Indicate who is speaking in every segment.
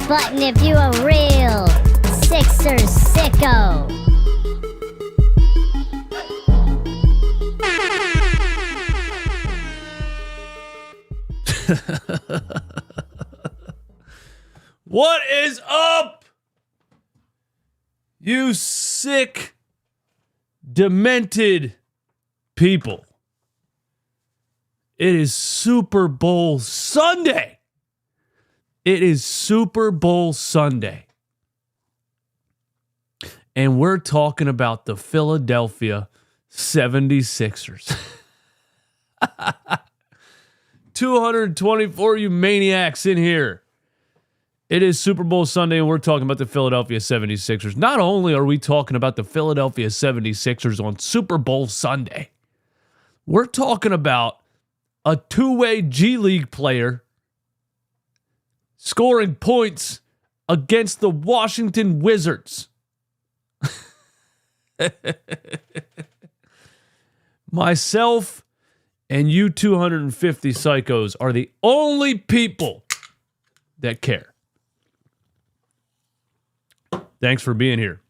Speaker 1: button if you a real Sixers sicko.
Speaker 2: What is up, you sick, demented people? It is Super Bowl Sunday. It is Super Bowl Sunday. And we're talking about the Philadelphia 76ers. 224 you maniacs in here. It is Super Bowl Sunday, and we're talking about the Philadelphia 76ers. Not only are we talking about the Philadelphia 76ers on Super Bowl Sunday, we're talking about a two-way G League player scoring points against the Washington Wizards. Myself and you 250 psychos are the only people that care. Thanks for being here.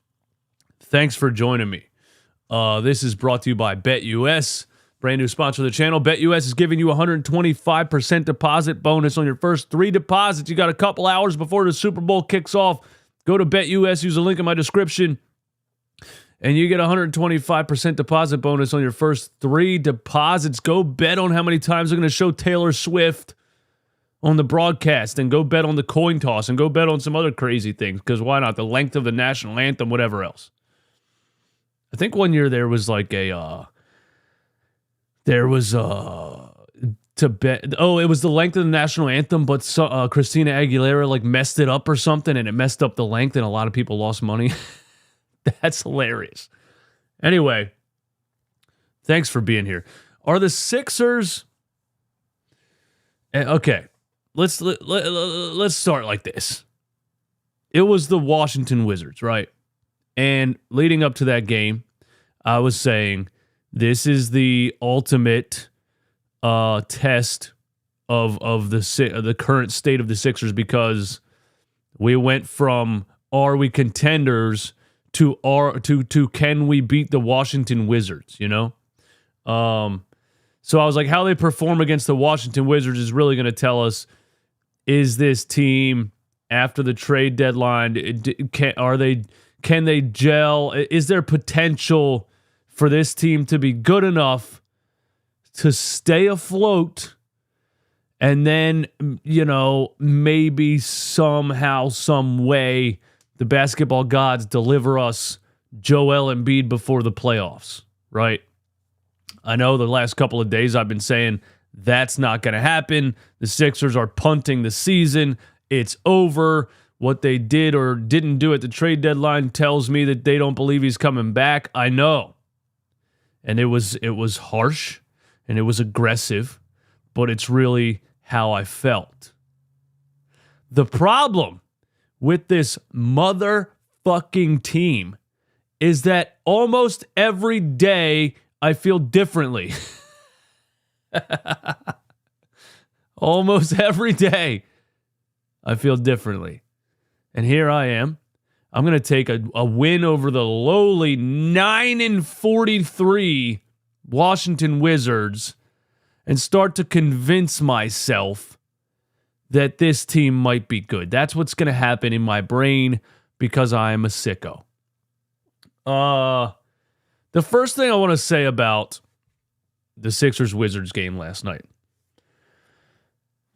Speaker 2: Thanks for joining me. This is brought to you by BetUS, brand new sponsor of the channel. BetUS is giving you a 125% deposit bonus on your first 3 deposits. You got a couple hours before the Super Bowl kicks off. Go to BetUS, use the link in my description, and you get a 125% deposit bonus on your first 3 deposits. Go bet on how many times they're going to show Taylor Swift on the broadcast, and go bet on the coin toss, and go bet on some other crazy things, because why not? The length of the national anthem, whatever else. I think one year there was like to bet. Oh, it was the length of the national anthem, but Christina Aguilera like messed it up or something, and it messed up the length, and a lot of people lost money. That's hilarious. Anyway, thanks for being here. Are the Sixers okay? Let's start like this. It was the Washington Wizards, right? And leading up to that game, I was saying this is the ultimate test of the current state of the Sixers, because we went from are we contenders to can we beat the Washington Wizards, you know? So I was like, how they perform against the Washington Wizards is really going to tell us, is this team after the trade deadline, can they gel? Is there potential for this team to be good enough to stay afloat, and then, you know, maybe somehow, some way, the basketball gods deliver us Joel Embiid before the playoffs, right? I know the last couple of days I've been saying that's not going to happen. The Sixers are punting the season. It's over. What they did or didn't do at the trade deadline tells me that they don't believe he's coming back. I know. And it was harsh and it was aggressive, but it's really how I felt. The problem with this motherfucking team is that almost every day I feel differently. Almost every day I feel differently. And here I am. I'm going to take a win over the lowly 9-43 Washington Wizards and start to convince myself that this team might be good. That's what's going to happen in my brain because I am a sicko. The first thing I want to say about the Sixers-Wizards game last night.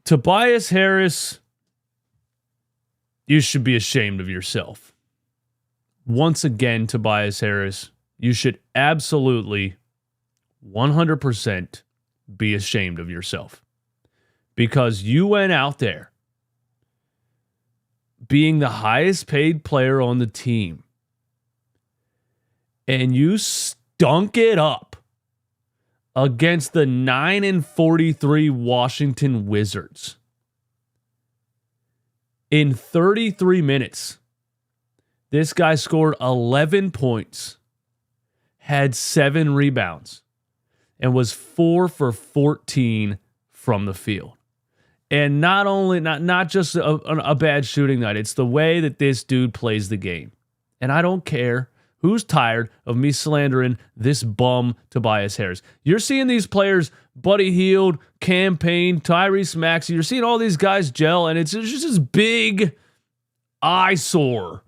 Speaker 2: Tobias Harris, you should be ashamed of yourself. Once again, Tobias Harris, you should absolutely 100% be ashamed of yourself. Because you went out there being the highest paid player on the team, and you stunk it up against the 9-43 Washington Wizards. In 33 minutes, this guy scored 11 points, had 7 rebounds, and was 4 for 14 from the field. And not just a bad shooting night. It's the way that this dude plays the game. And I don't care who's tired of me slandering this bum Tobias Harris. You're seeing these players, Buddy Hield, Cam Payne, Tyrese Maxey. You're seeing all these guys gel, and it's just this big eyesore.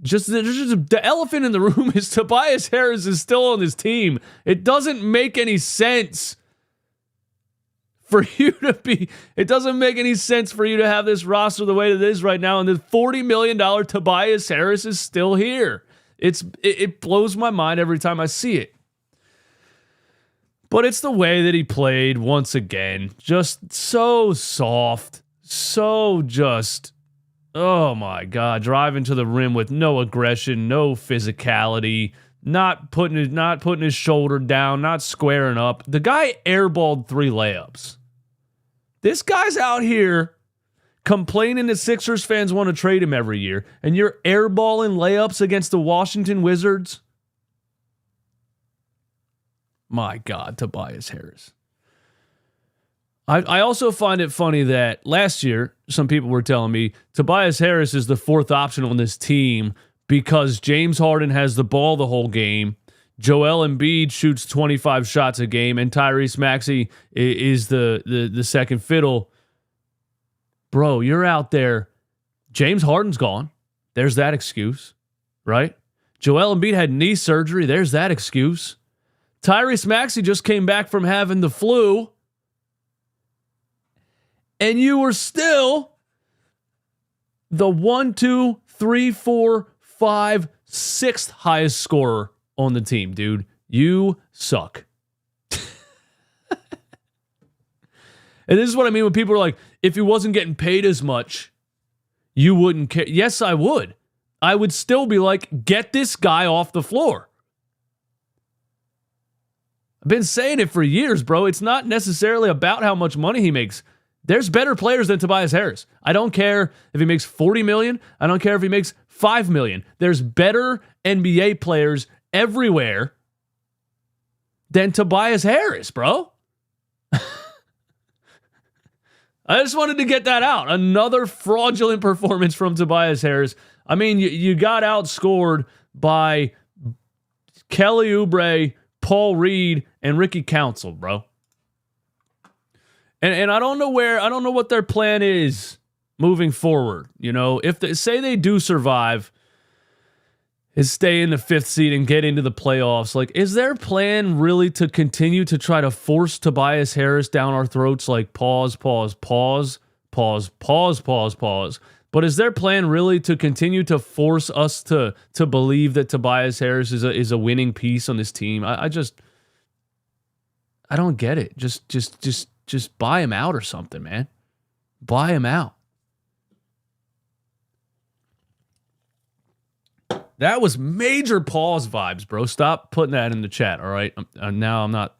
Speaker 2: The elephant in the room is Tobias Harris is still on this team. It doesn't make any sense for you to be. It doesn't make any sense for you to have this roster the way it is right now, and the $40 million Tobias Harris is still here. It blows my mind every time I see it. But it's the way that he played once again. Just so soft. So just, oh my God, driving to the rim with no aggression, no physicality, not putting his shoulder down, not squaring up. The guy airballed 3 layups. This guy's out here complaining that Sixers fans want to trade him every year, and you're airballing layups against the Washington Wizards? My God, Tobias Harris. I also find it funny that last year, some people were telling me Tobias Harris is the 4th option on this team because James Harden has the ball the whole game, Joel Embiid shoots 25 shots a game, and Tyrese Maxey is the second fiddle. Bro, you're out there. James Harden's gone. There's that excuse, right? Joel Embiid had knee surgery. There's that excuse. Tyrese Maxey just came back from having the flu. And you were still the 1, 2, 3, 4, 5, 6th highest scorer on the team, dude. You suck. And this is what I mean when people are like, if he wasn't getting paid as much, you wouldn't care. Yes, I would. I would still be like, get this guy off the floor. I've been saying it for years, bro. It's not necessarily about how much money he makes. There's better players than Tobias Harris. I don't care if he makes $40 million. I don't care if he makes $5 million. There's better NBA players everywhere than Tobias Harris, bro. I just wanted to get that out. Another fraudulent performance from Tobias Harris. I mean, you got outscored by Kelly Oubre, Paul Reed, and Ricky Counsel, bro. And I don't know what their plan is moving forward. You know, if say they do survive, is stay in the 5th seed and get into the playoffs. Like, is their plan really to continue to try to force Tobias Harris down our throats? Like, pause. But is their plan really to continue to force us to believe that Tobias Harris is a winning piece on this team? I don't get it. Just buy him out or something, man. Buy him out. That was major pause vibes, bro. Stop putting that in the chat, all right? Now I'm not...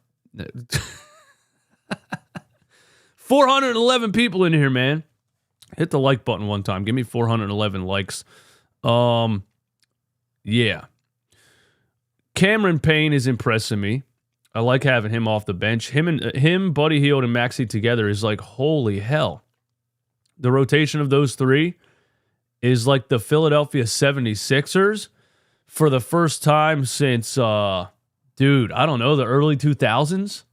Speaker 2: 411 people in here, man. Hit the like button one time. Give me 411 likes. Yeah. Cameron Payne is impressing me. I like having him off the bench. Him, Buddy Hield, and Maxey together is like, holy hell. The rotation of those 3 is like the Philadelphia 76ers for the first time since, I don't know, the early 2000s,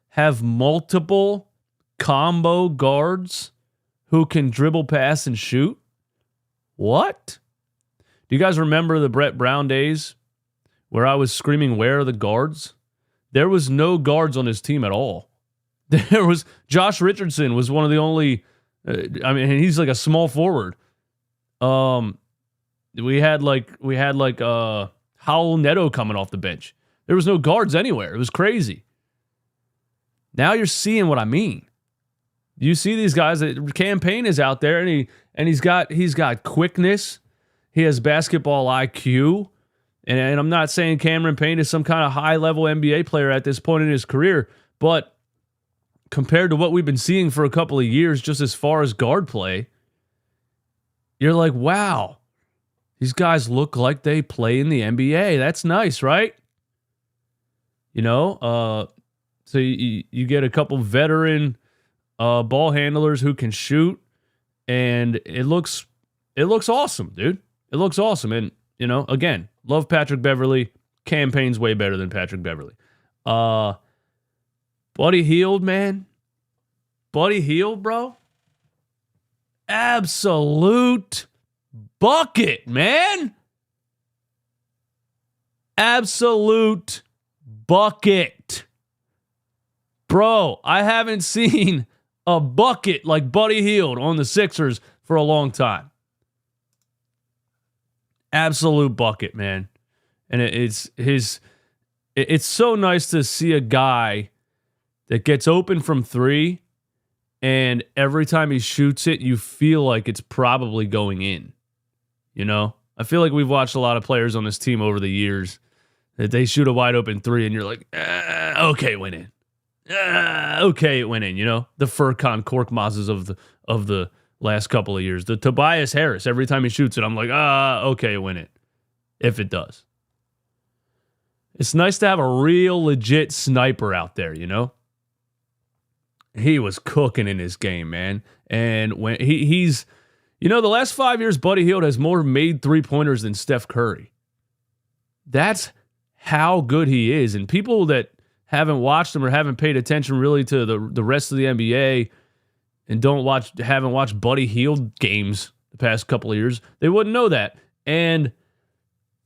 Speaker 2: have multiple combo guards who can dribble, pass, and shoot. What? Do you guys remember the Brett Brown days where I was screaming, where are the guards? There was no guards on his team at all. There was Josh Richardson was one of the only, he's like a small forward. We had Howell Neto coming off the bench. There was no guards anywhere. It was crazy. Now you're seeing what I mean. You see these guys. Cam Payne is out there, and he's got quickness. He has basketball IQ, and I'm not saying Cameron Payne is some kind of high level NBA player at this point in his career, but compared to what we've been seeing for a couple of years, just as far as guard play, you're like, wow, these guys look like they play in the NBA. That's nice, right? You know, so you get a couple veteran ball handlers who can shoot, and it looks awesome, dude. It looks awesome. And, again, love Patrick Beverley. Campaign's way better than Patrick Beverley. Buddy Hield, man. Buddy Hield, bro. Absolute bucket, man. Absolute bucket. Bro, I haven't seen a bucket like Buddy Hield on the Sixers for a long time. Absolute bucket, man. And it's so nice to see a guy that gets open from three, and every time he shoots it, you feel like it's probably going in. I feel like we've watched a lot of players on this team over the years that they shoot a wide open three, and you're like, okay, it went in. Okay, it went in. The Furkan Korkmazes of the last couple of years. The Tobias Harris, every time he shoots it, I'm like, okay, it went in. If it does. It's nice to have a real legit sniper out there, He was cooking in his game, man. And when he's, the last 5 years, Buddy Hield has more made three-pointers than Steph Curry. That's how good he is. And people that haven't watched him or haven't paid attention really to the rest of the NBA and haven't watched Buddy Hield games the past couple of years, they wouldn't know that. And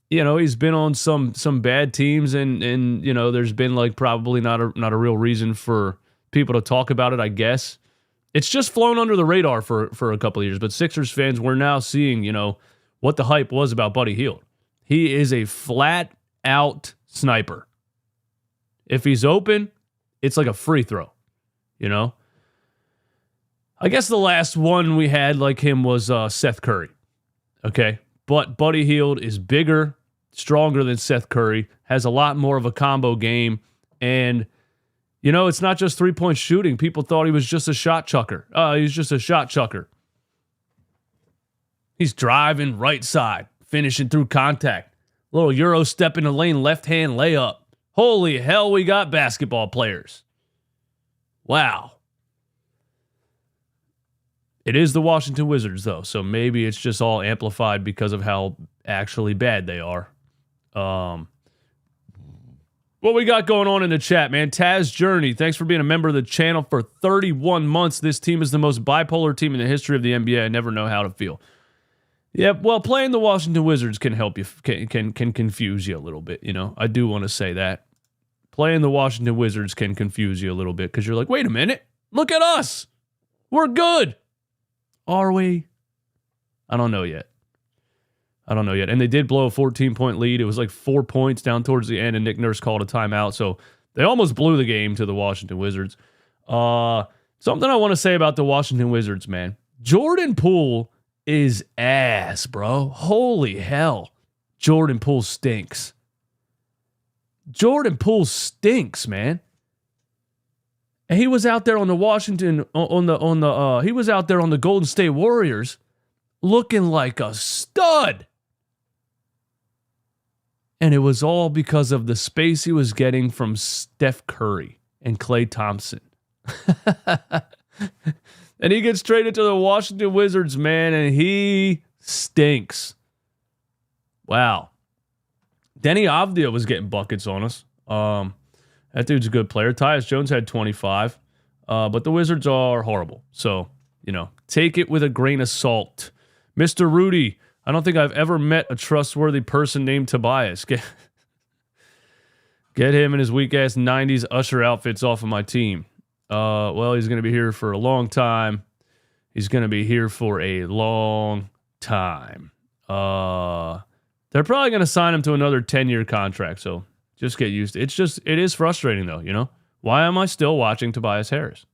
Speaker 2: he's been on some bad teams, and there's been probably not a real reason for people to talk about it, I guess. It's just flown under the radar for a couple of years. But Sixers fans, we're now seeing, what the hype was about Buddy Hield. He is a flat out sniper. If he's open, it's like a free throw, I guess the last one we had like him was Seth Curry. Okay. But Buddy Hield is bigger, stronger than Seth Curry, has a lot more of a combo game, and it's not just three-point shooting. People thought he was just a shot chucker. He's just a shot chucker. He's driving right side, finishing through contact. Little Euro step in the lane, left-hand layup. Holy hell, we got basketball players. Wow. It is the Washington Wizards, though, so maybe it's just all amplified because of how actually bad they are. What we got going on in the chat, man? Taz Journey, thanks for being a member of the channel for 31 months. This team is the most bipolar team in the history of the NBA. I never know how to feel. Yeah, well, playing the Washington Wizards can help you, can confuse you a little bit, I do want to say that. Playing the Washington Wizards can confuse you a little bit because you're like, wait a minute, look at us. We're good. Are we? I don't know yet. And they did blow a 14-point lead. It was like 4 points down towards the end, and Nick Nurse called a timeout. So they almost blew the game to the Washington Wizards. Something I want to say about the Washington Wizards, man. Jordan Poole is ass, bro. Holy hell. Jordan Poole stinks. Jordan Poole stinks, man. And he was out there on the he was out there on the Golden State Warriors looking like a stud. And it was all because of the space he was getting from Steph Curry and Klay Thompson. And he gets traded to the Washington Wizards, man, and he stinks. Wow. Denny Avdia was getting buckets on us. That dude's a good player. Tyus Jones had 25. But the Wizards are horrible. So, take it with a grain of salt. Mr. Rudy, I don't think I've ever met a trustworthy person named Tobias. Get him and his weak-ass 90s Usher outfits off of my team. Well, he's going to be here for a long time. He's going to be here for a long time. They're probably going to sign him to another 10-year contract, so just get used to it. It is frustrating, though, Why am I still watching Tobias Harris?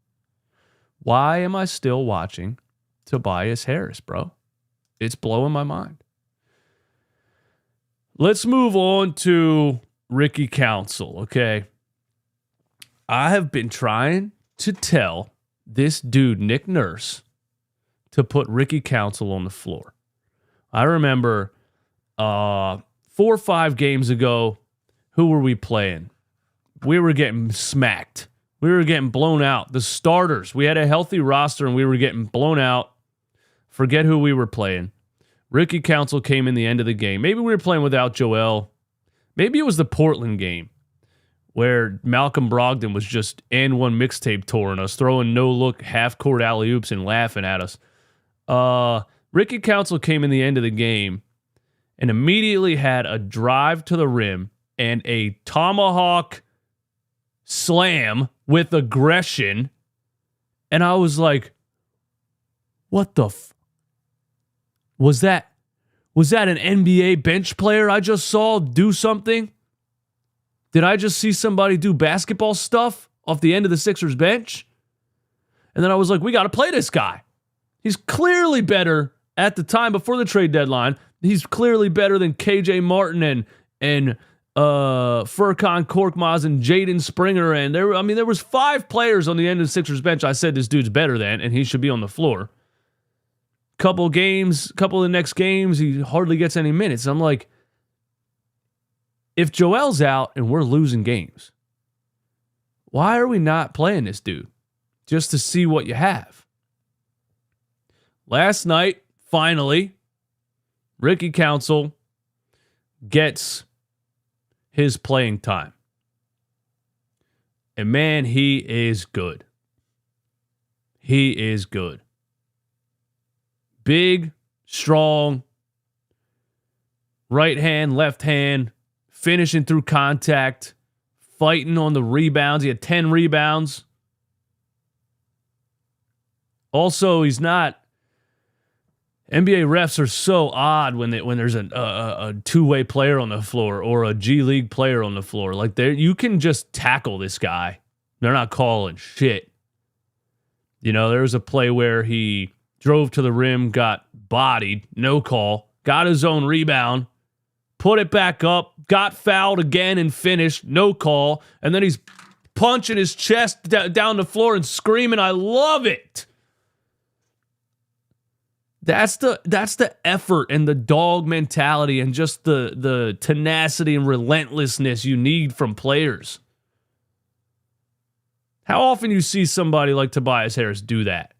Speaker 2: Why am I still watching Tobias Harris, bro? It's blowing my mind. Let's move on to Ricky Counsel, okay? I have been trying to tell this dude, Nick Nurse, to put Ricky Counsel on the floor. I remember 4 or 5 games ago, who were we playing? We were getting smacked We were getting blown out. The starters, we had a healthy roster and we were getting blown out. Forget who we were playing. Ricky Counsel came in the end of the game. Maybe we were playing without Joel. Maybe it was the Portland game where Malcolm Brogdon was just and one mixtape touring us, throwing no-look half-court alley-oops and laughing at us. Ricky Counsel came in the end of the game and immediately had a drive to the rim and a tomahawk slam with aggression. And I was like, what the was that an NBA bench player I just saw do something? Did I just see somebody do basketball stuff off the end of the Sixers bench? And then I was like, we got to play this guy. He's clearly better at the time before the trade deadline. He's clearly better than KJ Martin and Furkan Korkmaz and Jaden Springer. And there was 5 players on the end of the Sixers bench I said this dude's better than, and he should be on the floor. Couple of the next games, he hardly gets any minutes. I'm like, if Joel's out and we're losing games, why are we not playing this dude? Just to see what you have. Last night, finally, Ricky Counsel gets his playing time. And man, he is good. He is good. Big, strong, right hand, left hand, finishing through contact, fighting on the rebounds. He had 10 rebounds. Also, he's not... NBA refs are so odd when there's a two-way player on the floor or a G League player on the floor. Like, you can just tackle this guy. They're not calling shit. You know, there was a play where he drove to the rim, got bodied, no call, got his own rebound, put it back up, got fouled again and finished, no call, and then he's punching his chest down the floor and screaming, I love it. That's the effort and the dog mentality and just the tenacity and relentlessness you need from players. How often you see somebody like Tobias Harris do that?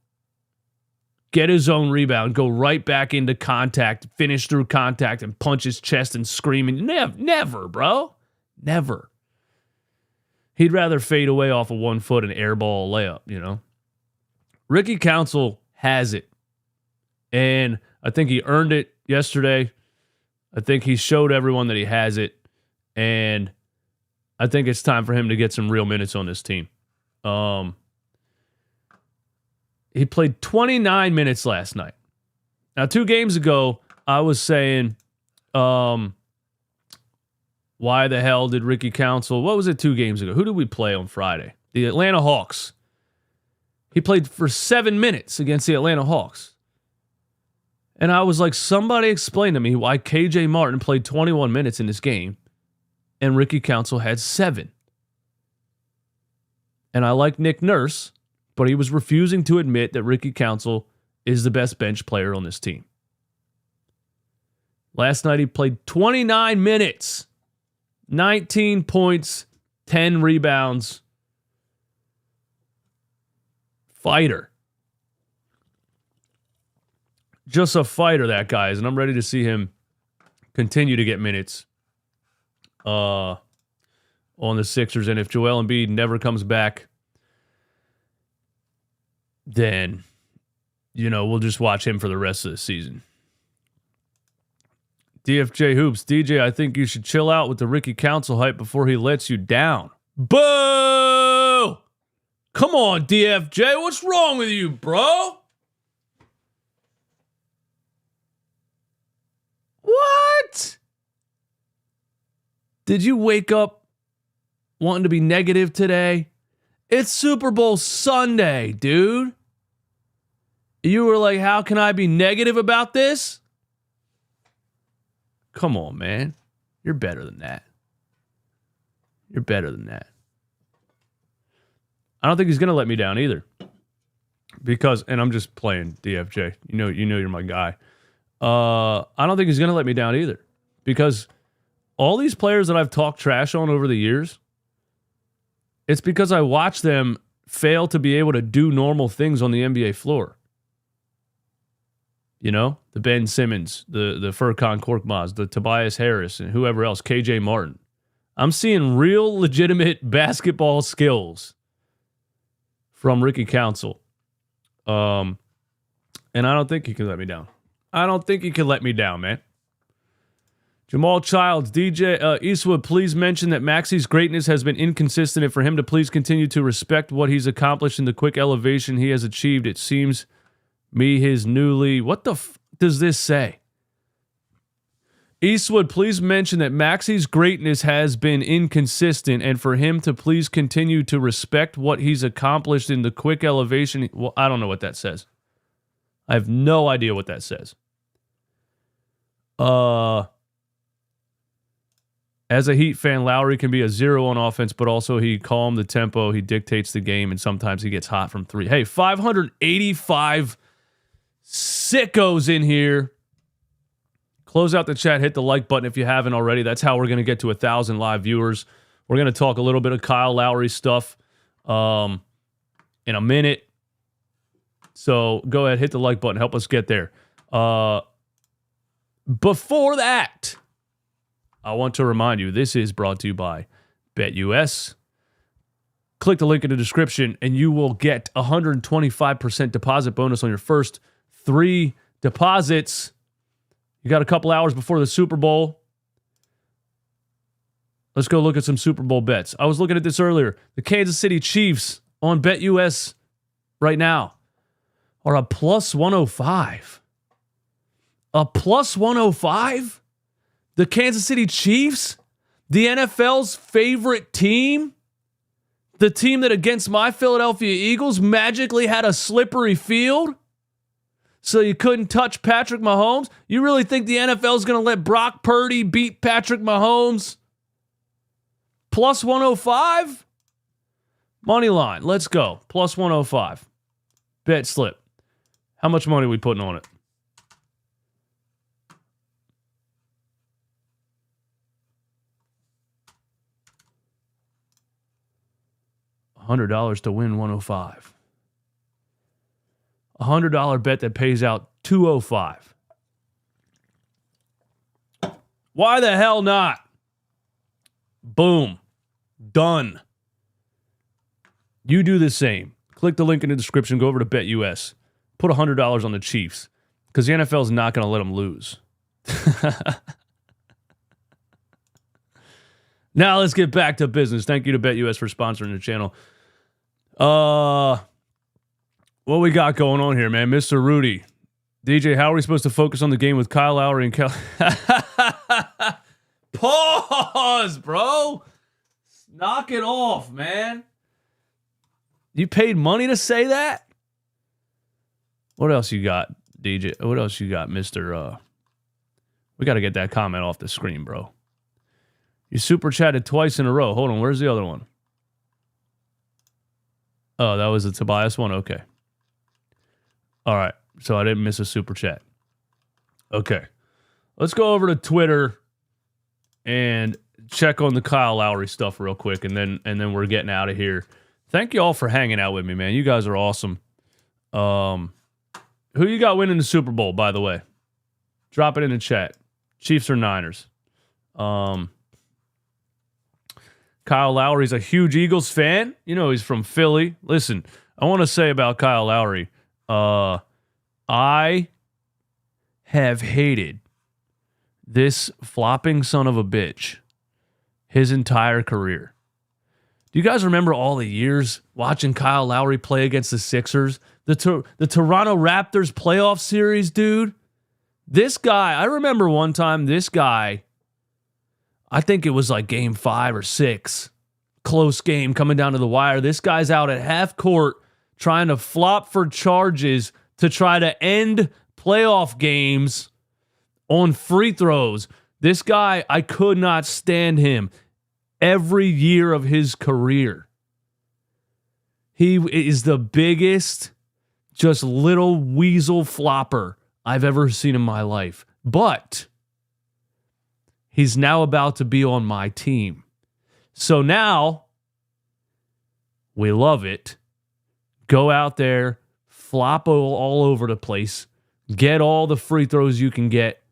Speaker 2: Get his own rebound, go right back into contact, finish through contact, and punch his chest and screaming. Never, bro. Never. He'd rather fade away off of 1 foot and airball a layup, you know? Ricky Counsel has it. And I think he earned it yesterday. I think he showed everyone that he has it. And I think it's time for him to get some real minutes on this team. He played 29 minutes last night. Now, 2 games ago, I was saying, why the hell did Ricky Counsel... What was it 2 games ago? Who did we play on Friday? The Atlanta Hawks. He played for 7 minutes against the Atlanta Hawks. And I was like, somebody explain to me why KJ Martin played 21 minutes in this game and Ricky Counsel had 7. And I like Nick Nurse, but he was refusing to admit that Ricky Counsel is the best bench player on this team. Last night he played 29 minutes, 19 points, 10 rebounds. Fighter. Just a fighter, that guy is, and I'm ready to see him continue to get minutes on the Sixers. And if Joel Embiid never comes back, then, you know, we'll just watch him for the rest of the season. DFJ Hoops. DJ, I think you should chill out with the Ricky Counsel hype before he lets you down. Boo! Come on, DFJ. What's wrong with you, bro? What? Did you wake up wanting to be negative today? It's Super Bowl Sunday, dude. You were like, how can I be negative about this? Come on, man. You're better than that. You're better than that. I don't think he's going to let me down either. Because, and I'm just playing DFJ. You know you're my guy. I don't think he's going to let me down either. Because all these players that I've talked trash on over the years, It's because I watch them fail to be able to do normal things on the NBA floor. You know, the Ben Simmons, the Furkan Korkmaz, the Tobias Harris, and whoever else, KJ Martin. I'm seeing real legitimate basketball skills from Ricky Counsel. And I don't think he can let me down. I don't think he can let me down, man. Jamal Childs, DJ Eastwood, please mention that Maxi's greatness has been inconsistent, and for him to please continue to respect what he's accomplished in the quick elevation he has achieved. It seems me his newly... What the does this say? Eastwood, please mention that Maxi's greatness has been inconsistent, and for him to please continue to respect what he's accomplished in the quick elevation... Well, I don't know what that says. I have no idea what that says. As a Heat fan, Lowry can be a zero on offense, but also he calms the tempo, he dictates the game, and sometimes he gets hot from three. Hey, 585 sickos in here. Close out the chat, hit the like button if you haven't already. That's how we're going to get to 1,000 live viewers. We're going to talk a little bit of Kyle Lowry stuff in a minute. So go ahead, hit the like button, help us get there. Before that, I want to remind you, this is brought to you by BetUS. Click the link in the description, and you will get 125% deposit bonus on your first 3 deposits. You got a couple hours before the Super Bowl. Let's go look at some Super Bowl bets. I was looking at this earlier. The Kansas City Chiefs on BetUS right now are a plus 105. A plus 105? The Kansas City Chiefs, the NFL's favorite team, the team that against my Philadelphia Eagles magically had a slippery field so you couldn't touch Patrick Mahomes. You really think the NFL's going to let Brock Purdy beat Patrick Mahomes? Plus 105? Money line, let's go. Plus 105. Bet slip. How much money are we putting on it? $100 to win 105. $100 bet that pays out 205. Why the hell not? Boom. Done. You do the same. Click the link in the description. Go over to BetUS. Put $100 on the Chiefs because the NFL is not going to let them lose. Now let's get back to business. Thank you to BetUS for sponsoring the channel. What we got going on here, man? Mr. Rudy. DJ, how are we supposed to focus on the game with Kyle Lowry and Cal? Pause, bro. Knock it off, man. You paid money to say that? What else you got, DJ? What else you got, Mr. We got to get that comment off the screen, bro. You super chatted twice in a row. Hold on, where's the other one? Oh, that was the Tobias one? Okay. All right, so I didn't miss a super chat. Okay. Let's go over to Twitter and check on the Kyle Lowry stuff real quick, and then we're getting out of here. Thank you all for hanging out with me, man. You guys are awesome. Who you got winning the Super Bowl, by the way? Drop it in the chat. Chiefs or Niners? Kyle Lowry's a huge Eagles fan. You know he's from Philly. Listen, I want to say about Kyle Lowry, I have hated this flopping son of a bitch his entire career. Do you guys remember all the years watching Kyle Lowry play against the Sixers? The Toronto Raptors playoff series, dude? This guy, I remember one time this guy, I think it was like game 5 or 6. Close game coming down to the wire. This guy's out at half court trying to flop for charges to try to end playoff games on free throws. This guy, I could not stand him every year of his career. He is the biggest, just little weasel flopper I've ever seen in my life. But he's now about to be on my team. So now We love it. Go out there, flop all over the place, get all the free throws you can get.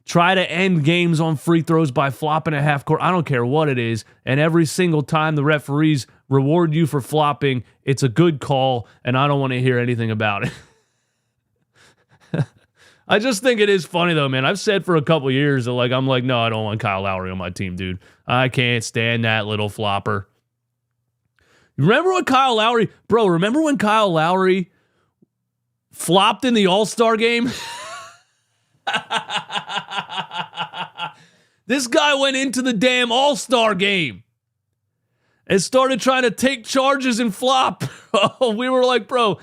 Speaker 2: Try to end games on free throws by flopping a half court. I don't care what it is. And every single time the referees reward you for flopping, it's a good call, and I don't want to hear anything about it. I just think it is funny, though, man. I've said for a couple years that, I'm like, no, I don't want Kyle Lowry on my team, dude. I can't stand that little flopper. Remember when Kyle Lowry flopped in the All-Star game? This guy went into the damn All-Star game and started trying to take charges and flop. We were like, bro,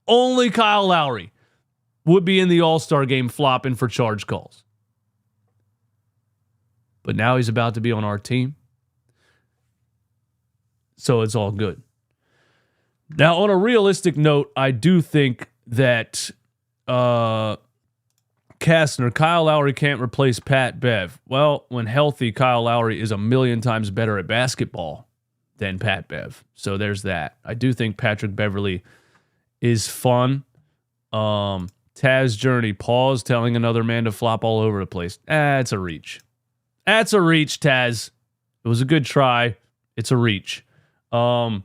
Speaker 2: only Kyle Lowry would be in the All-Star game flopping for charge calls. But now he's about to be on our team. So it's all good. Now, on a realistic note, I do think that Kastner, Kyle Lowry can't replace Pat Bev. Well, when healthy, Kyle Lowry is a million times better at basketball than Pat Bev. So there's that. I do think Patrick Beverley is fun. Taz Journey, pause telling another man to flop all over the place. It's a reach. That's a reach, Taz. It was a good try. It's a reach. I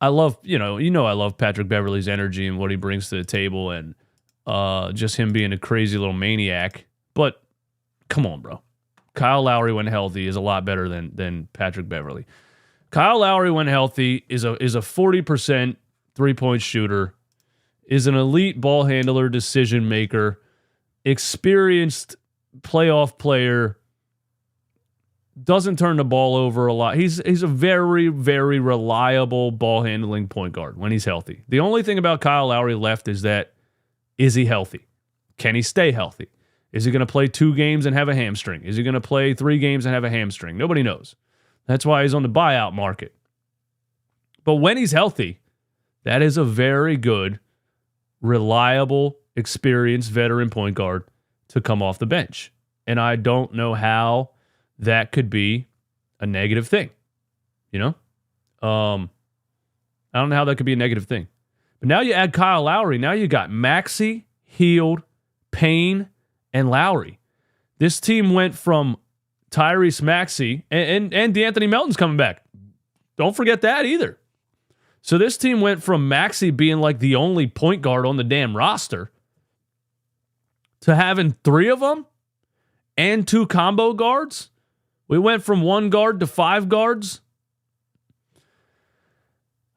Speaker 2: love, I love Patrick Beverley's energy and what he brings to the table and just him being a crazy little maniac. But come on, bro. Kyle Lowry, when healthy, is a lot better than Patrick Beverley. Kyle Lowry, when healthy, is a 40% three-point shooter, is an elite ball handler, decision maker, experienced playoff player, doesn't turn the ball over a lot. He's a very, very reliable ball handling point guard when he's healthy. The only thing about Kyle Lowry left is he healthy? Can he stay healthy? Is he going to play 2 games and have a hamstring? Is he going to play 3 games and have a hamstring? Nobody knows. That's why he's on the buyout market. But when he's healthy, that is a very good, reliable, experienced veteran point guard to come off the bench. And I don't know how that could be a negative thing. I don't know how that could be a negative thing. But now you add Kyle Lowry. Now you got Maxey, Hield, Payne, and Lowry. This team went from Tyrese Maxey, and D'Anthony Melton's coming back. Don't forget that either. So this team went from Maxey being like the only point guard on the damn roster to having 3 of them and 2 combo guards. We went from 1 guard to 5 guards.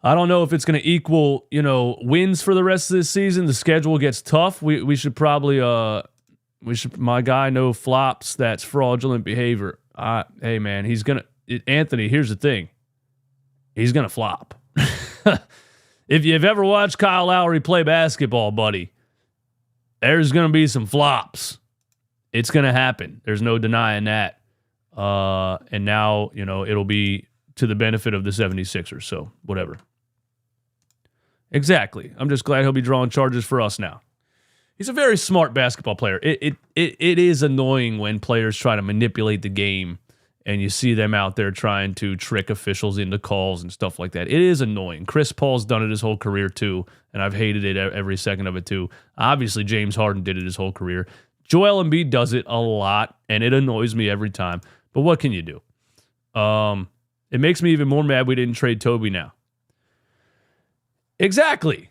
Speaker 2: I don't know if it's going to equal, wins for the rest of this season. The schedule gets tough. We should probably, my guy no flops. That's fraudulent behavior. Hey man, Anthony, here's the thing. He's going to flop. If you've ever watched Kyle Lowry play basketball, buddy, there's going to be some flops. It's going to happen. There's no denying that. And now, it'll be to the benefit of the 76ers. So whatever. Exactly. I'm just glad he'll be drawing charges for us now. He's a very smart basketball player. It is annoying when players try to manipulate the game and you see them out there trying to trick officials into calls and stuff like that. It is annoying. Chris Paul's done it his whole career too, and I've hated it every second of it too. Obviously, James Harden did it his whole career. Joel Embiid does it a lot, and it annoys me every time. But what can you do? It makes me even more mad we didn't trade Toby now. Exactly.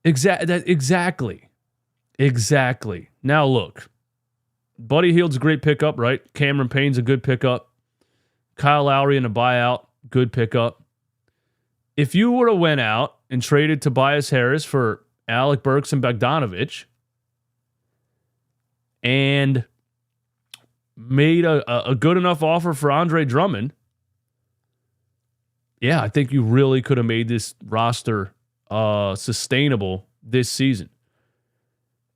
Speaker 2: Exactly. Now look, Buddy Hield's a great pickup, right? Cameron Payne's a good pickup. Kyle Lowry in a buyout, good pickup. If you would have went out and traded Tobias Harris for Alec Burks and Bogdanovich and made a good enough offer for Andre Drummond, yeah, I think you really could have made this roster sustainable this season.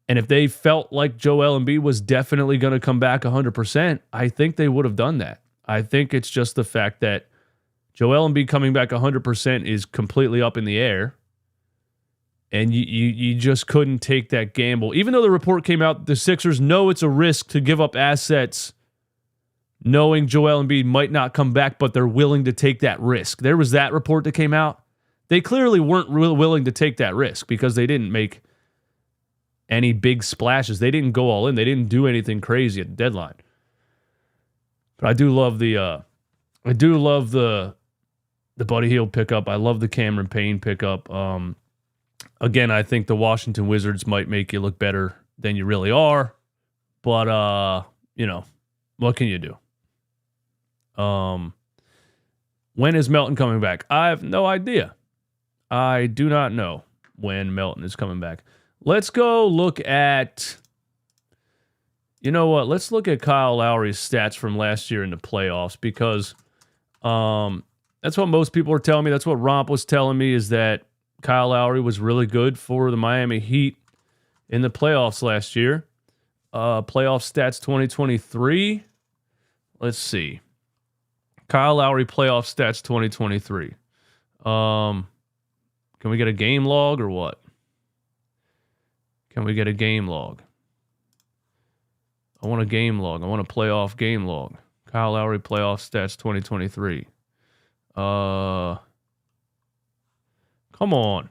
Speaker 2: And if they felt like Joel Embiid was definitely going to come back 100%, I think they would have done that. I think it's just the fact that Joel Embiid coming back 100% is completely up in the air. And you just couldn't take that gamble. Even though the report came out, the Sixers know it's a risk to give up assets knowing Joel Embiid might not come back, but they're willing to take that risk. There was that report that came out. They clearly weren't willing to take that risk because they didn't make any big splashes. They didn't go all in. They didn't do anything crazy at the deadline. But I do love the Buddy Hield pickup. I love the Cameron Payne pickup. Again, I think the Washington Wizards might make you look better than you really are. But what can you do? When is Melton coming back? I have no idea. I do not know when Melton is coming back. Let's go look at, you know what? Let's look at Kyle Lowry's stats from last year in the playoffs because that's what most people are telling me. That's what Romp was telling me, is that Kyle Lowry was really good for the Miami Heat in the playoffs last year. Playoff stats 2023. Let's see. Kyle Lowry playoff stats 2023. Can we get a game log or what? Can we get a game log? I want a game log. I want a playoff game log. Kyle Lowry playoff stats 2023. Come on.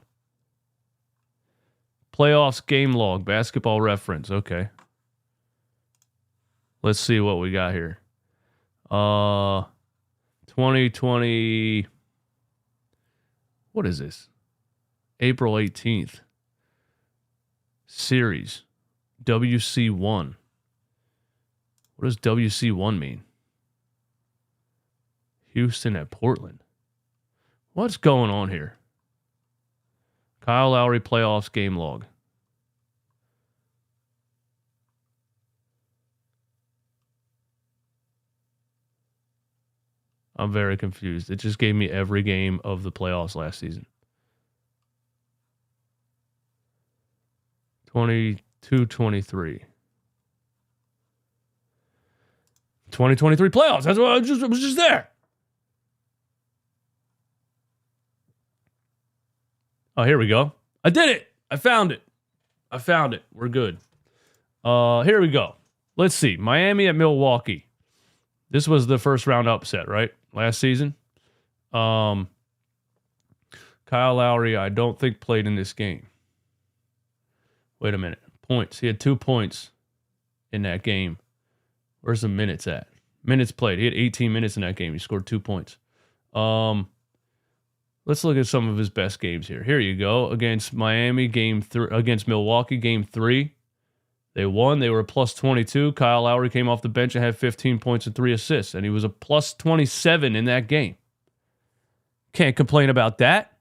Speaker 2: Playoffs game log. Basketball Reference. Okay. Let's see what we got here. 2020. What is this? April 18th. Series. WC1. What does WC1 mean? Houston at Portland. What's going on here? Kyle Lowry playoffs game log. I'm very confused. It just gave me every game of the playoffs last season. 22-23. 2023 playoffs. That's what I was just there. Oh, here we go. I did it. I found it. We're good. Here we go. Let's see. Miami at Milwaukee. This was the first round upset, right? Last season. Kyle Lowry, I don't think played in this game. Wait a minute. Points. He had 2 points in that game. Where's the minutes at? Minutes played. He had 18 minutes in that game. He scored 2 points. Let's look at some of his best games here. Here you go. Against Miami, against Milwaukee, game 3. They won. They were a plus 22. Kyle Lowry came off the bench and had 15 points and 3 assists. And he was a plus 27 in that game. Can't complain about that.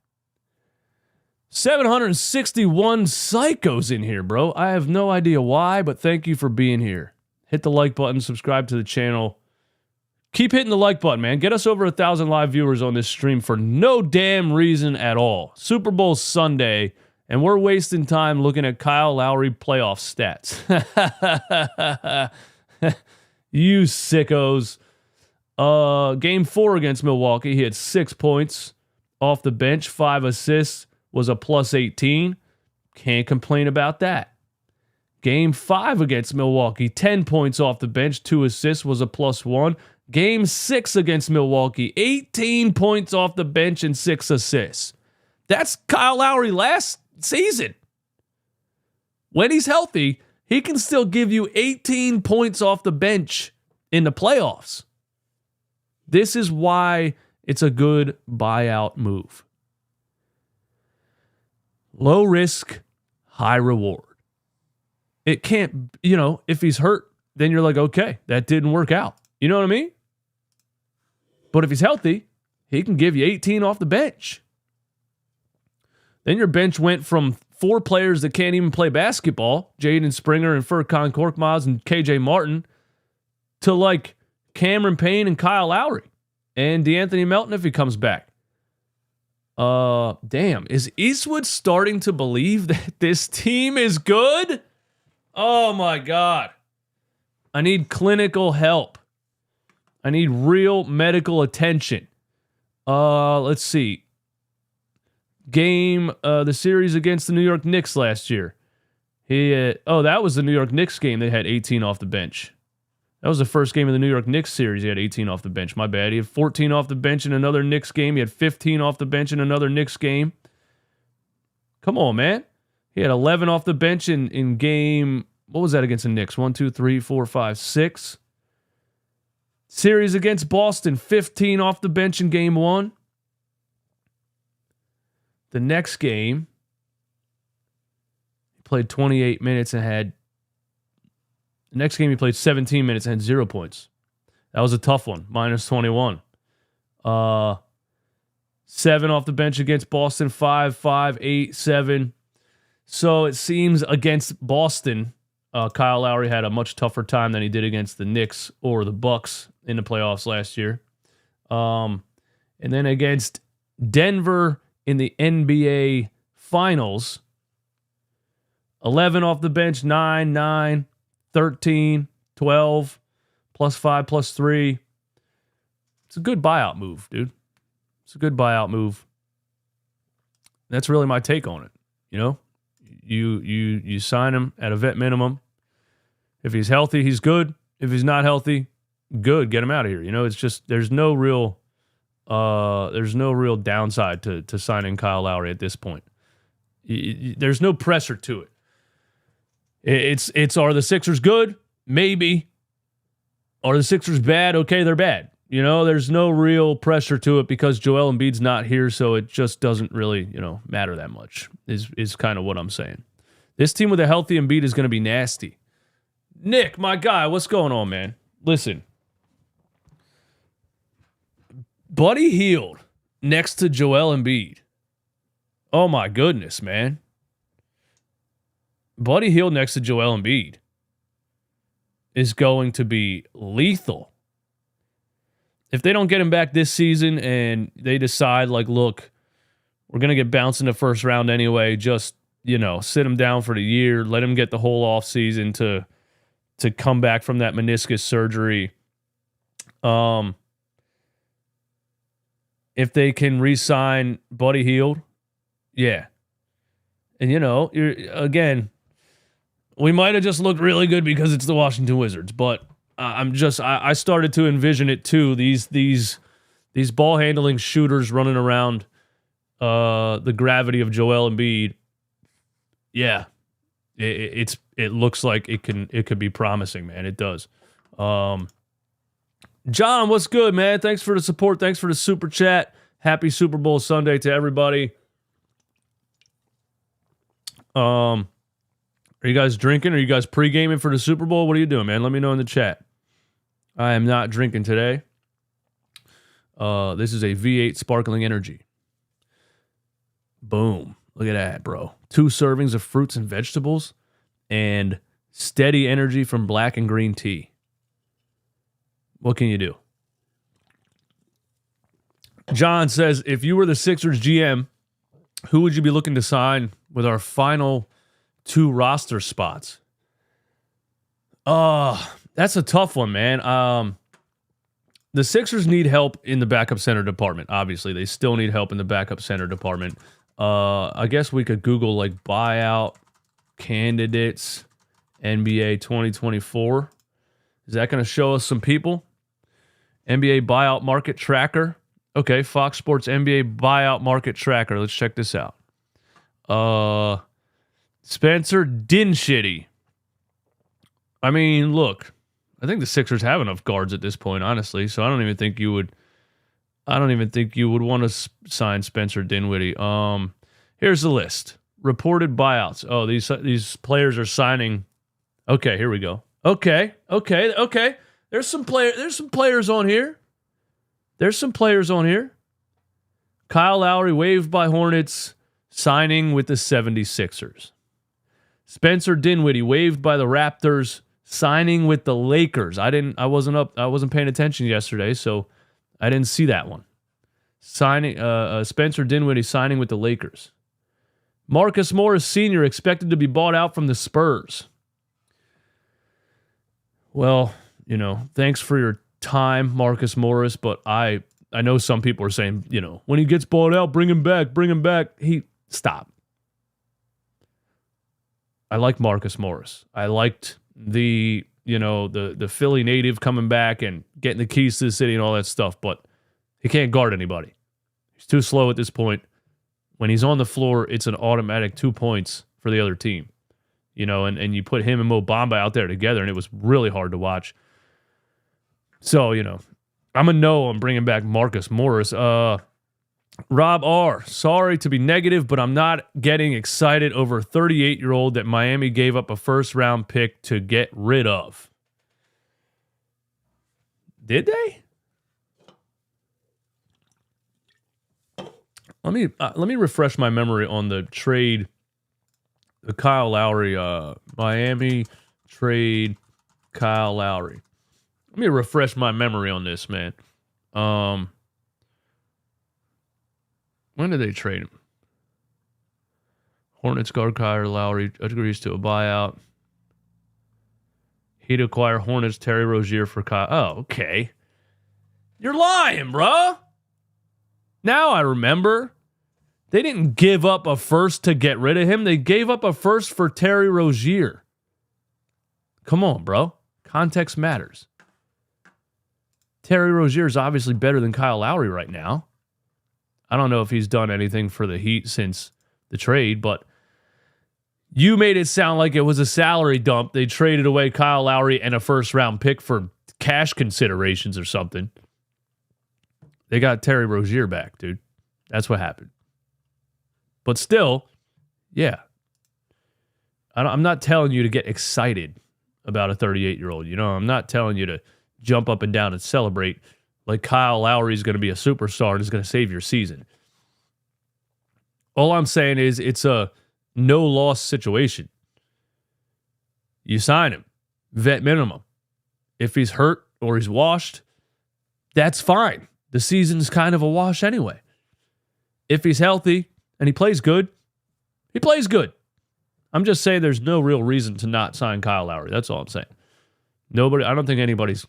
Speaker 2: 761 psychos in here, bro. I have no idea why, but thank you for being here. Hit the like button, subscribe to the channel. Keep hitting the like button, man. Get us over 1,000 live viewers on this stream for no damn reason at all. Super Bowl Sunday, and we're wasting time looking at Kyle Lowry playoff stats. You sickos. Game 4 against Milwaukee, he had 6 points off the bench, 5 assists, was a plus 18. Can't complain about that. Game 5 against Milwaukee, 10 points off the bench, 2 assists, was a plus 1. Game 6 against Milwaukee, 18 points off the bench and 6 assists. That's Kyle Lowry last season. When he's healthy, he can still give you 18 points off the bench in the playoffs. This is why it's a good buyout move. Low risk, high reward. It can't, if he's hurt, then you're like, okay, that didn't work out. You know what I mean? But if he's healthy, he can give you 18 off the bench. Then your bench went from 4 players that can't even play basketball, Jaden Springer and Furkan Korkmaz and KJ Martin, to like Cameron Payne and Kyle Lowry and DeAnthony Melton if he comes back. Damn. Is Eastwood starting to believe that this team is good? Oh my God. I need clinical help. I need real medical attention. Let's see. The series against the New York Knicks last year. That was the New York Knicks game that had 18 off the bench. That was the first game of the New York Knicks series. He had 18 off the bench. My bad. He had 14 off the bench in another Knicks game. He had 15 off the bench in another Knicks game. Come on, man. He had 11 off the bench in game... What was that against the Knicks? 1, 2, 3, 4, 5, 6. Series against Boston, 15 off the bench in game 1. The next game, he played 28 minutes and had... The next game he played 17 minutes and had 0 points. That was a tough one, minus 21. 7 off the bench against Boston, 5, 5, 8, 7. So it seems against Boston, Kyle Lowry had a much tougher time than he did against the Knicks or the Bucks in the playoffs last year. And then against Denver in the NBA Finals, 11 off the bench, 9, 9, 13, 12, plus 5, plus 3. It's a good buyout move, dude. It's a good buyout move. That's really my take on it. You know, you sign him at a vet minimum. If he's healthy, he's good. If he's not healthy, good. Get him out of here. You know, it's just there's no real downside to signing Kyle Lowry at this point. There's no pressure to it. It's are the Sixers good? Maybe. Are the Sixers bad? Okay, they're bad. You know, there's no real pressure to it because Joel Embiid's not here, so it just doesn't really, matter that much, is kind of what I'm saying. This team with a healthy Embiid is going to be nasty. Nick, my guy, what's going on, man? Listen. Buddy Hield next to Joel Embiid. Oh, my goodness, man. Buddy Hield next to Joel Embiid is going to be lethal. If they don't get him back this season and they decide, like, look, we're going to get bounced in the first round anyway, just, sit him down for the year, let him get the whole offseason to come back from that meniscus surgery. If they can re-sign Buddy Hield, yeah. And, again, we might have just looked really good because it's the Washington Wizards, but I started to envision it too. These ball handling shooters running around the gravity of Joel Embiid. Yeah, it looks like it could be promising, man. It does. John, what's good, man? Thanks for the support. Thanks for the super chat. Happy Super Bowl Sunday to everybody. Are you guys drinking? Are you guys pre-gaming for the Super Bowl? What are you doing, man? Let me know in the chat. I am not drinking today. This is a V8 sparkling energy. Boom. Look at that, bro. 2 servings of fruits and vegetables and steady energy from black and green tea. What can you do? John says, if you were the Sixers GM, who would you be looking to sign with our final 2 roster spots? That's a tough one, man. The Sixers need help in the backup center department. Obviously, they still need help in the backup center department. I guess we could Google like buyout candidates NBA 2024. Is that going to show us some people? NBA buyout market tracker. Okay, Fox Sports NBA buyout market tracker. Let's check this out. Spencer Dinwiddie. I mean, look, I think the Sixers have enough guards at this point, honestly. So I don't even think you would want to sign Spencer Dinwiddie. Here's the list. Reported buyouts. Oh, these players are signing. Okay, here we go. Okay. There's some players on here. Kyle Lowry waived by Hornets, signing with the 76ers. Spencer Dinwiddie waived by the Raptors, signing with the Lakers. I wasn't paying attention yesterday, so I didn't see that one. Spencer Dinwiddie signing with the Lakers. Marcus Morris Sr. expected to be bought out from the Spurs. Well, thanks for your time, Marcus Morris, but I know some people are saying, when he gets bought out, bring him back. Stop. I like Marcus Morris. I liked the the Philly native coming back and getting the keys to the city and all that stuff, but he can't guard anybody. He's too slow at this point. When he's on the floor, it's an automatic 2 points for the other team. And you put him and Mo Bamba out there together, and it was really hard to watch. So, I'm a no on bringing back Marcus Morris. Rob R., sorry to be negative, but I'm not getting excited over a 38-year-old that Miami gave up a first-round pick to get rid of. Did they? Let me refresh my memory on the trade, the Kyle Lowry, Miami trade Kyle Lowry. Let me refresh my memory on this, man. When did they trade him? Hornets guard Kyle Lowry agrees to a buyout. He'd acquire Hornets Terry Rozier for Kyle. Oh, okay. You're lying, bro. Now I remember. They didn't give up a first to get rid of him. They gave up a first for Terry Rozier. Come on, bro. Context matters. Terry Rozier is obviously better than Kyle Lowry right now. I don't know if he's done anything for the Heat since the trade, but you made it sound like it was a salary dump. They traded away Kyle Lowry and a first-round pick for cash considerations or something. They got Terry Rozier back, dude. That's what happened. But still, yeah. I'm not telling you to get excited about a 38-year-old. I'm not telling you to jump up and down and celebrate like Kyle Lowry is going to be a superstar and is going to save your season. All I'm saying is it's a no-loss situation. You sign him, vet minimum. If he's hurt or he's washed, that's fine. The season's kind of a wash anyway. If he's healthy and he plays good, he plays good. I'm just saying there's no real reason to not sign Kyle Lowry. That's all I'm saying. I don't think anybody's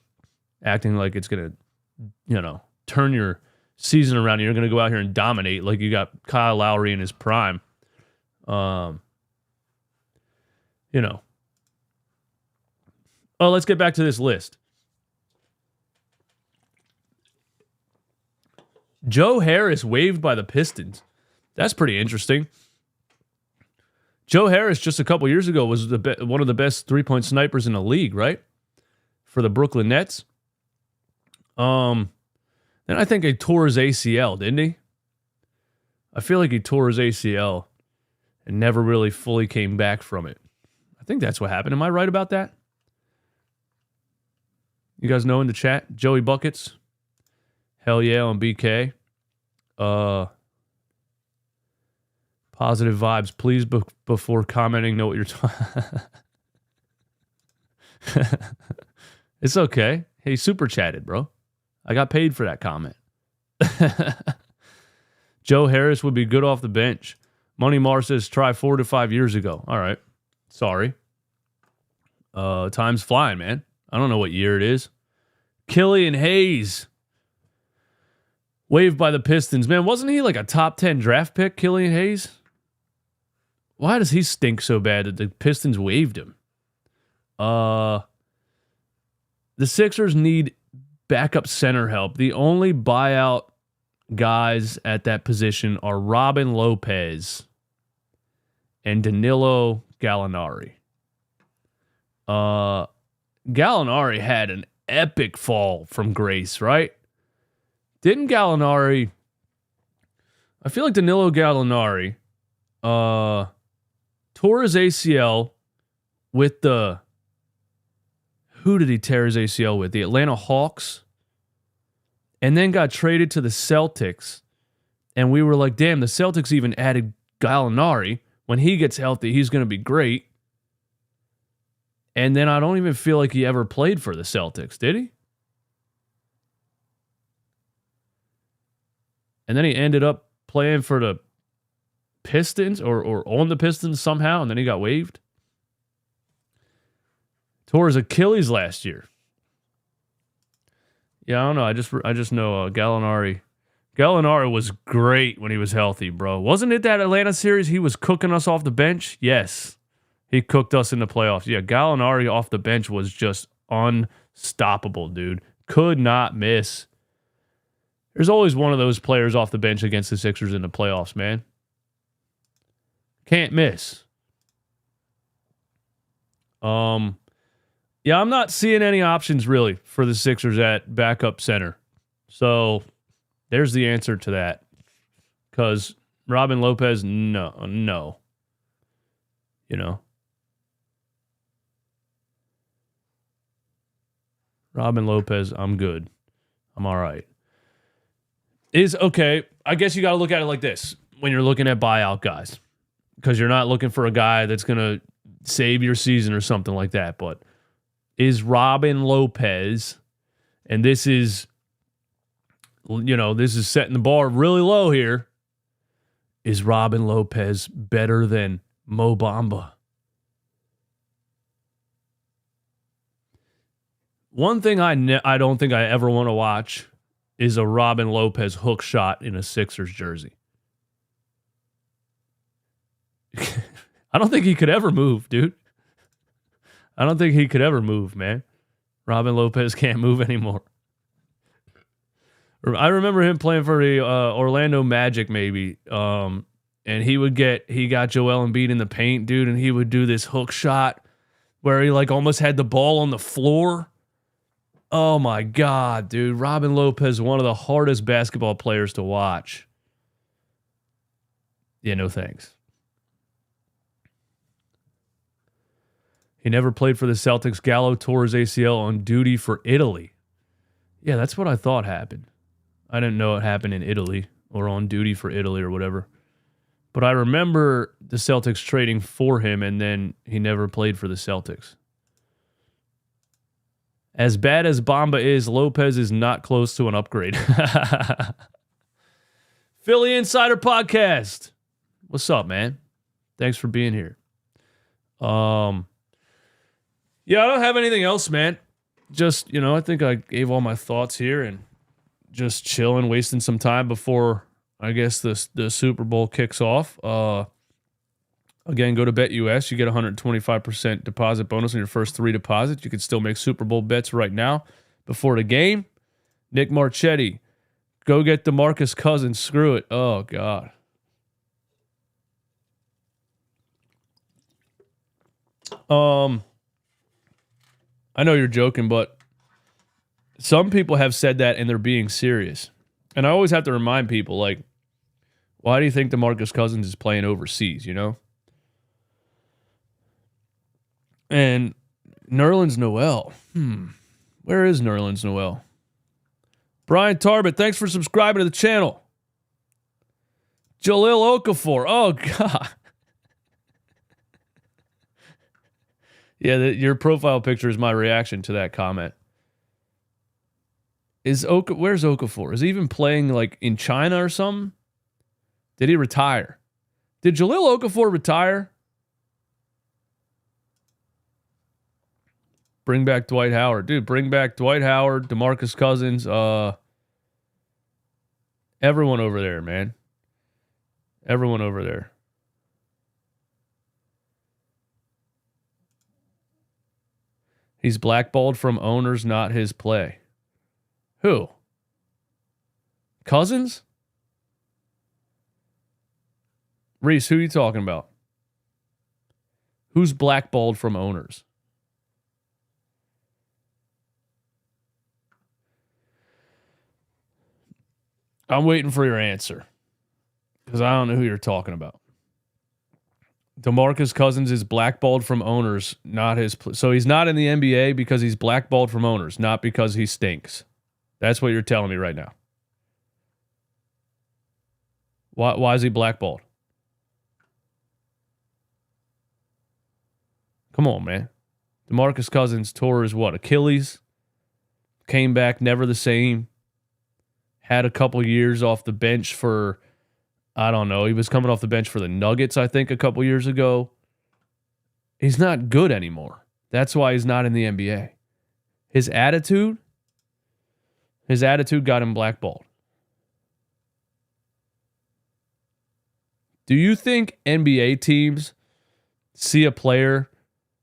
Speaker 2: acting like it's going to, turn your season around. You're going to go out here and dominate like you got Kyle Lowry in his prime. Oh, let's get back to this list. Joe Harris waived by the Pistons. That's pretty interesting. Joe Harris just a couple years ago was one of the best three-point snipers in the league, right? For the Brooklyn Nets. Then I think he tore his ACL, didn't he? I feel like he tore his ACL and never really fully came back from it. I think that's what happened. Am I right about that? You guys know in the chat? Joey Buckets. Hell yeah on BK. Positive vibes, please, before commenting, know what you're talking. It's okay. Hey, super chatted, bro. I got paid for that comment. Joe Harris would be good off the bench. Money Mar says try 4 to 5 years ago. All right. Sorry. Time's flying, man. I don't know what year it is. Killian Hayes. Waived by the Pistons. Man, wasn't he like a top 10 draft pick, Killian Hayes? Why does he stink so bad that the Pistons waived him? The Sixers need backup center help. The only buyout guys at that position are Robin Lopez and Danilo Gallinari. Gallinari had an epic fall from grace, right? Didn't Gallinari... I feel like Danilo Gallinari tore his ACL with the... Who did he tear his ACL with? The Atlanta Hawks. And then got traded to the Celtics. And we were like, damn, the Celtics even added Gallinari. When he gets healthy, he's going to be great. And then I don't even feel like he ever played for the Celtics, did he? And then he ended up playing for the Pistons or on the Pistons somehow, and then he got waived. Tore his Achilles last year. Yeah, I don't know. I just know Gallinari. Gallinari was great when he was healthy, bro. Wasn't it that Atlanta series he was cooking us off the bench? Yes. He cooked us in the playoffs. Yeah, Gallinari off the bench was just unstoppable, dude. Could not miss. There's always one of those players off the bench against the Sixers in the playoffs, man. Can't miss. Yeah, I'm not seeing any options really for the Sixers at backup center. So there's the answer to that. Because Robin Lopez, no. You know. Robin Lopez, I'm good. I'm all right. Okay, I guess you got to look at it like this when you're looking at buyout guys. Because you're not looking for a guy that's going to save your season or something like that. But is Robin Lopez, and this is setting the bar really low here, is Robin Lopez better than Mo Bamba? One thing I don't think I ever want to watch is a Robin Lopez hook shot in a Sixers jersey. I don't think he could ever move, dude. I don't think he could ever move, man. Robin Lopez can't move anymore. I remember him playing for the Orlando Magic, maybe. And he got Joel Embiid in the paint, dude, and he would do this hook shot where he like almost had the ball on the floor. Oh my God, dude. Robin Lopez, one of the hardest basketball players to watch. Yeah, no thanks. He never played for the Celtics. Gallo tore his ACL on duty for Italy. Yeah, that's what I thought happened. I didn't know it happened in Italy or on duty for Italy or whatever. But I remember the Celtics trading for him, and then he never played for the Celtics. As bad as Bamba is, Lopez is not close to an upgrade. Philly Insider Podcast. What's up, man? Thanks for being here. Yeah, I don't have anything else, man. Just, I think I gave all my thoughts here and just chilling, wasting some time before, I guess, the Super Bowl kicks off. Again, go to BetUS. You get 125% deposit bonus on your first 3 deposits. You can still make Super Bowl bets right now before the game. Nick Marchetti, go get DeMarcus Cousins. Screw it. Oh, God. I know you're joking, but some people have said that and they're being serious. And I always have to remind people, like, why do you think DeMarcus Cousins is playing overseas, And Nerlens Noel. Where is Nerlens Noel? Brian Tarbett, thanks for subscribing to the channel. Jalil Okafor. Oh, God. Yeah, your profile picture is my reaction to that comment. Where's Okafor? Is he even playing like in China or something? Did he retire? Did Jalil Okafor retire? Bring back Dwight Howard. Dude, bring back Dwight Howard, DeMarcus Cousins, everyone over there, man. Everyone over there. He's blackballed from owners, not his play. Who? Cousins? Reese, who are you talking about? Who's blackballed from owners? I'm waiting for your answer because I don't know who you're talking about. DeMarcus Cousins is blackballed from owners, not his. So he's not in the NBA because he's blackballed from owners, not because he stinks. That's what you're telling me right now. Why is he blackballed? Come on, man. DeMarcus Cousins tore his what? Achilles. Came back never the same. Had a couple years off the bench for, I don't know. He was coming off the bench for the Nuggets, I think, a couple years ago. He's not good anymore. That's why he's not in the NBA. His attitude got him blackballed. Do you think NBA teams see a player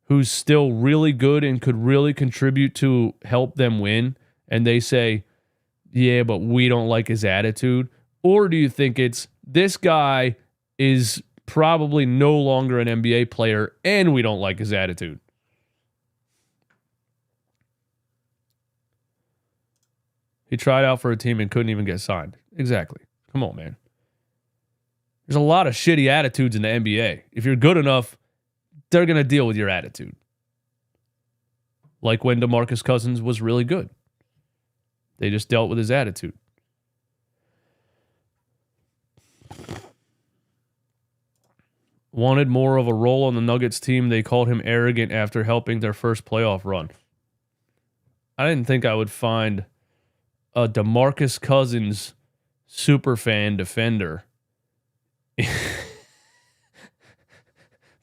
Speaker 2: who's still really good and could really contribute to help them win, and they say, yeah, but we don't like his attitude? Or do you think it's this guy is probably no longer an NBA player and we don't like his attitude? He tried out for a team and couldn't even get signed. Exactly. Come on, man. There's a lot of shitty attitudes in the NBA. If you're good enough, they're going to deal with your attitude. Like when DeMarcus Cousins was really good. They just dealt with his attitude. Wanted more of a role on the Nuggets team. They called him arrogant after helping their first playoff run. I didn't think I would find a DeMarcus Cousins superfan defender.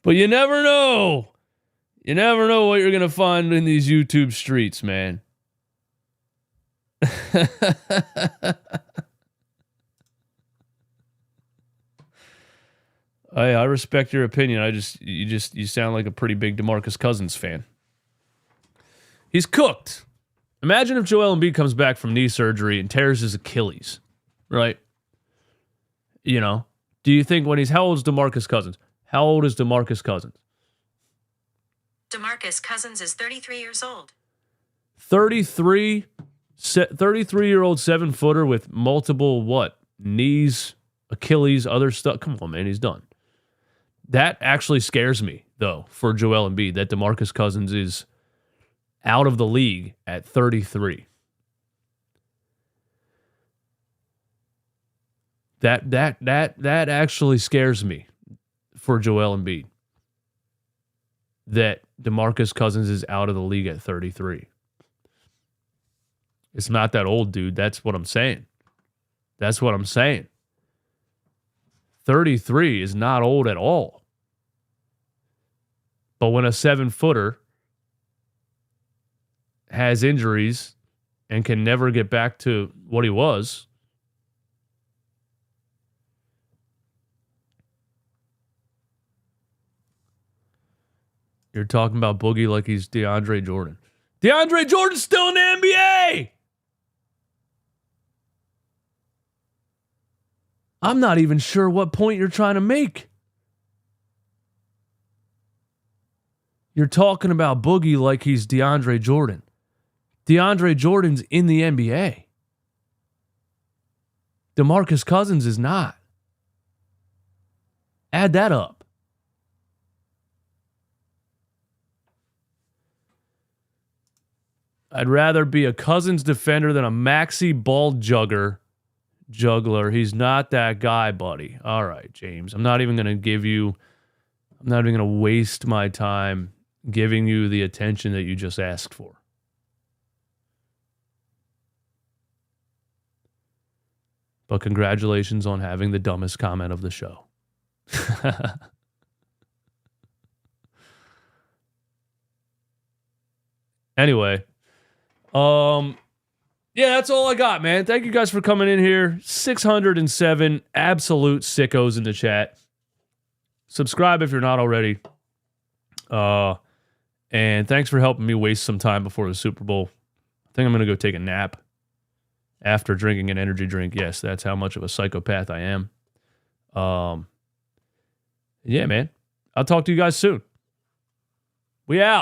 Speaker 2: But you never know. You never know what you're going to find in these YouTube streets, man. I respect your opinion. You sound like a pretty big DeMarcus Cousins fan. He's cooked. Imagine if Joel Embiid comes back from knee surgery and tears his Achilles, right? You know, do you think how old is DeMarcus Cousins? How old is DeMarcus Cousins?
Speaker 3: DeMarcus Cousins is 33 years old.
Speaker 2: 33-year-old 7-footer with multiple, knees, Achilles, other stuff. Come on, man, he's done. That actually scares me, though, for Joel Embiid, that DeMarcus Cousins is out of the league at 33. That actually scares me for Joel Embiid, that DeMarcus Cousins is out of the league at 33. It's not that old, dude. That's what I'm saying. 33 is not old at all. But when a 7-footer has injuries and can never get back to what he was, you're talking about Boogie like he's DeAndre Jordan. DeAndre Jordan's still in the NBA! I'm not even sure what point you're trying to make. You're talking about Boogie like he's DeAndre Jordan. DeAndre Jordan's in the NBA. DeMarcus Cousins is not. Add that up. I'd rather be a Cousins defender than a maxi ball juggler. He's not that guy, buddy. All right, James. I'm not even going to waste my time giving you the attention that you just asked for. But congratulations on having the dumbest comment of the show. Anyway, yeah, that's all I got, man. Thank you guys for coming in here. 607 absolute sickos in the chat. Subscribe if you're not already. And thanks for helping me waste some time before the Super Bowl. I think I'm going to go take a nap after drinking an energy drink. Yes, that's how much of a psychopath I am. Yeah, man. I'll talk to you guys soon. We out.